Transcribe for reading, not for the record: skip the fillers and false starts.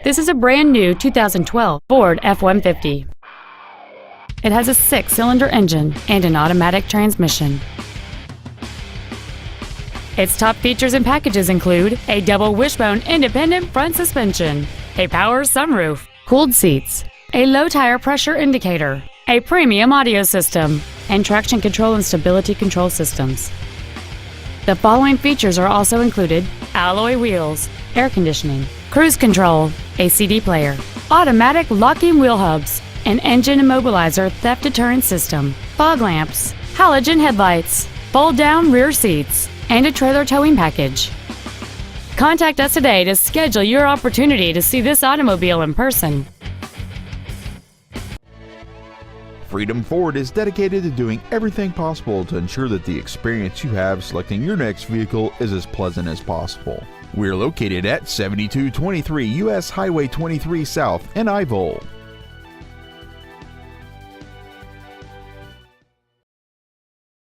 This is a brand new 2012 Ford F-150. It has a 6-cylinder engine and an automatic transmission. Its top features and packages include a double wishbone independent front suspension, a power sunroof, cooled seats, a low tire pressure indicator, a premium audio system, and traction control and stability control systems. The following features are also included: alloy wheels, air conditioning, cruise control, a CD player, automatic locking wheel hubs, an engine immobilizer theft deterrent system, fog lamps, halogen headlights, fold-down rear seats, and a trailer towing package. Contact us today to schedule your opportunity to see this automobile in person. Freedom Ford is dedicated to doing everything possible to ensure that the experience you have selecting your next vehicle is as pleasant as possible. We're located at 7223 US Highway 23 South in Ivole.